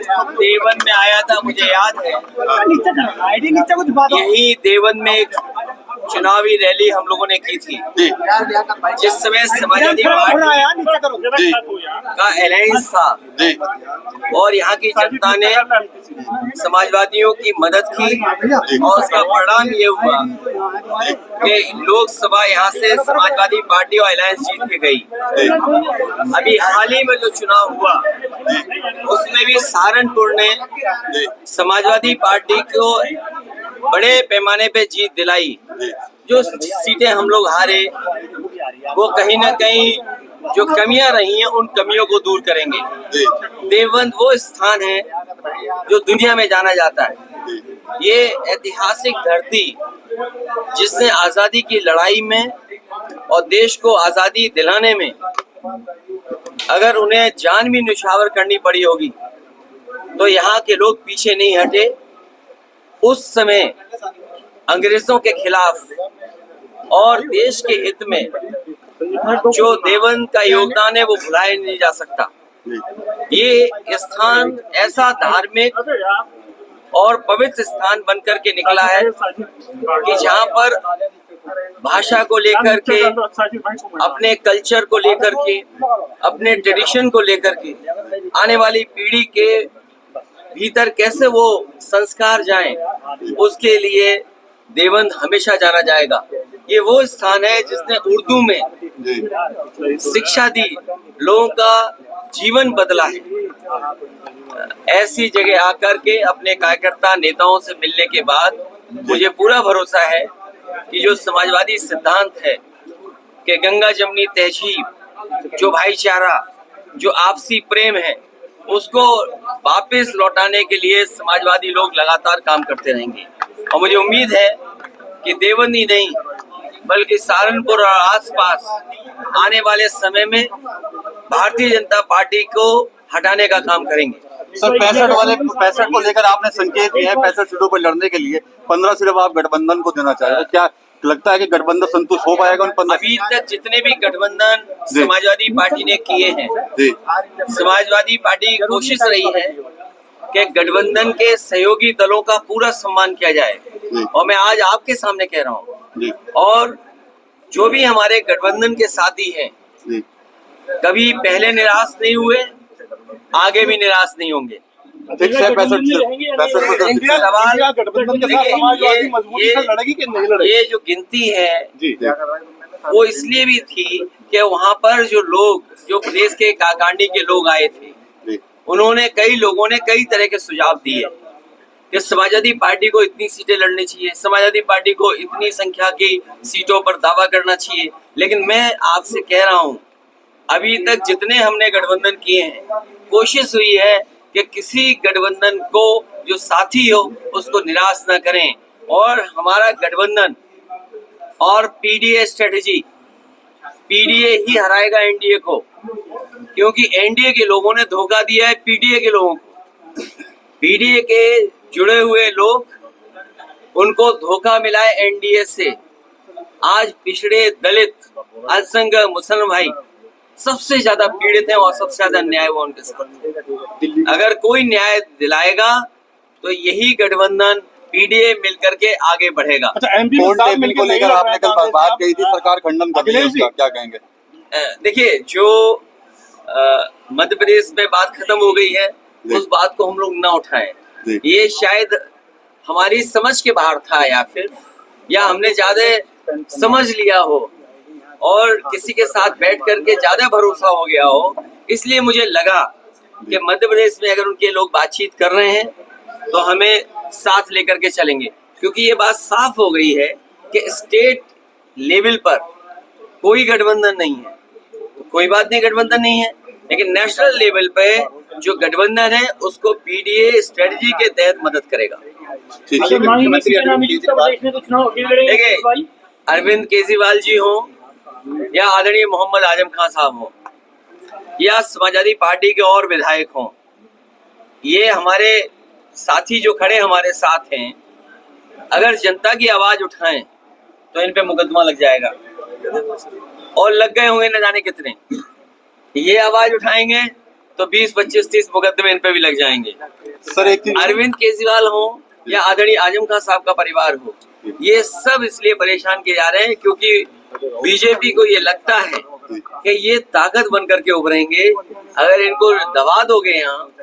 देवन में आया था, मुझे याद है। यही देवन में एक चुनावी रैली हम लोगों ने की थी, जिस समय समाजवादी पार्टी का अलायंस था और यहाँ की जनता ने समाजवादियों की मदद की और उसका परिणाम ये हुआ कि लोकसभा यहाँ से समाजवादी पार्टी और अलायंस जीत के गई। अभी हाल ही में जो चुनाव हुआ उसमें भी सहारनपुर ने समाजवादी पार्टी को बड़े पैमाने पे जीत दिलाई। जो सीटें हम लोग हारे वो कहीं ना कहीं जो कमियां रही हैं उन कमियों को दूर करेंगे। देवबंद वो स्थान है जो दुनिया में जाना जाता है। ये ऐतिहासिक धरती जिसने आजादी की लड़ाई में और देश को आजादी दिलाने में अगर उन्हें जान भी न्यौछावर करनी पड़ी होगी तो यहाँ के लोग पीछे नहीं हटे। उस समय अंग्रेजों के खिलाफ और देश के हित में जो देवबंद का योगदान है वो भुलाया नहीं जा सकता। ये स्थान ऐसा धार्मिक और पवित्र स्थान बनकर के निकला है कि जहाँ पर भाषा को लेकर के, अपने कल्चर को लेकर के, अपने ट्रेडिशन को लेकर के आने वाली पीढ़ी के भीतर कैसे वो संस्कार जाएं, उसके लिए देवबंद हमेशा जाना जाएगा। ये वो स्थान है जिसने उर्दू में शिक्षा दी, लोगों का जीवन बदला है। ऐसी जगह आकर के अपने कार्यकर्ता नेताओं से मिलने के बाद मुझे पूरा भरोसा है कि जो समाजवादी सिद्धांत है कि गंगा जमनी तहजीब, जो भाईचारा, जो आपसी प्रेम है, उसको वापस लौटाने के लिए समाजवादी लोग लगातार काम करते रहेंगे। और मुझे उम्मीद है कि देवबंद ही नहीं बल्कि सहारनपुर और आसपास आने वाले समय में भारतीय जनता पार्टी को हटाने का काम करेंगे। सर 65 को लेकर आपने संकेत दिए हैं 65 सीटों पर लड़ने के लिए 15 सिर्फ आप गठबंधन को देना चाह रहे हैं। क्या लगता है कि गठबंधन संतुष्ट हो पाएगा उन 15? अभी तक जितने भी गठबंधन समाजवादी पार्टी ने किए हैं, समाजवादी पार्टी की कोशिश रही है कि गठबंधन के सहयोगी दलों का पूरा सम्मान किया जाए। और मैं आज आपके सामने कह रहा हूँ, और जो भी हमारे गठबंधन के साथी हैं कभी पहले निराश नहीं हुए, आगे भी निराश नहीं होंगे। ये जो गिनती है वो इसलिए भी थी कि वहाँ पर जो लोग, जो प्रदेश के काकांडी के लोग आए थे, उन्होंने कई लोगों ने कई तरह के सुझाव दिए कि समाजवादी पार्टी को इतनी सीटें लड़नी चाहिए, समाजवादी पार्टी को इतनी संख्या की सीटों पर दावा करना चाहिए। लेकिन मैं आपसे कह रहा हूँ, अभी तक जितने हमने गठबंधन किए हैं, कोशिश हुई है कि किसी गठबंधन को जो साथी हो उसको निराश न करें। और हमारा गठबंधन और पीडीए स्ट्रेटेजी, पीडीए ही हराएगा एनडीए को, क्योंकि एनडीए के लोगों ने धोखा दिया है पीडीए के लोगों को। पीडीए के जुड़े हुए लोग, उनको धोखा मिला है एनडीए से। आज पिछड़े, दलित, अल्पसंख्यक, मुसलमान भाई सबसे ज्यादा पीड़ित हैं और सबसे ज्यादा न्याय हुआ उनके साथ। अगर कोई न्याय दिलाएगा तो यही गठबंधन पीडीए मिलकर के आगे बढ़ेगा। बिल को लेकर आपने कल बात कही थी, सरकार खंडन कर रही है उसका, क्या कहेंगे? देखिए, जो मध्य प्रदेश में बात खत्म हो गई है उस बात को हम लोग ना उठाएं। ये शायद हमारी समझ के बाहर था, या हमने ज्यादा समझ लिया हो और किसी के साथ बैठ करके ज्यादा भरोसा हो गया हो। इसलिए मुझे लगा कि मध्य प्रदेश में अगर उनके लोग बातचीत कर रहे हैं तो हमें साथ लेकर के चलेंगे, क्योंकि ये बात साफ हो गई है कि स्टेट लेवल पर कोई गठबंधन नहीं है। कोई बात नहीं, गठबंधन नहीं है, लेकिन नेशनल लेवल पे जो गठबंधन है उसको पीडीए स्ट्रेटजी के तहत मदद करेगा। देखिए, अरविंद केजरीवाल जी हो या आदरणीय मोहम्मद आजम खान साहब हो या समाजवादी पार्टी के और विधायक हों, ये हमारे साथी जो खड़े हमारे साथ हैं, अगर जनता की आवाज उठाएं तो इन पे मुकदमा लग जाएगा, और लग गए होंगे न जाने कितने। ये आवाज उठाएंगे तो 20, 25, 30 मुकदमे इन पे भी लग जाएंगे। सर एक चीज अरविंद केजरीवाल हो या आदरणीय आजम खान साहब का परिवार हो, ये सब इसलिए परेशान किए जा रहे हैं क्योंकि बीजेपी को ये लगता है कि ये ताकत बन करके उभरेंगे। अगर इनको दबा दोगे यहाँ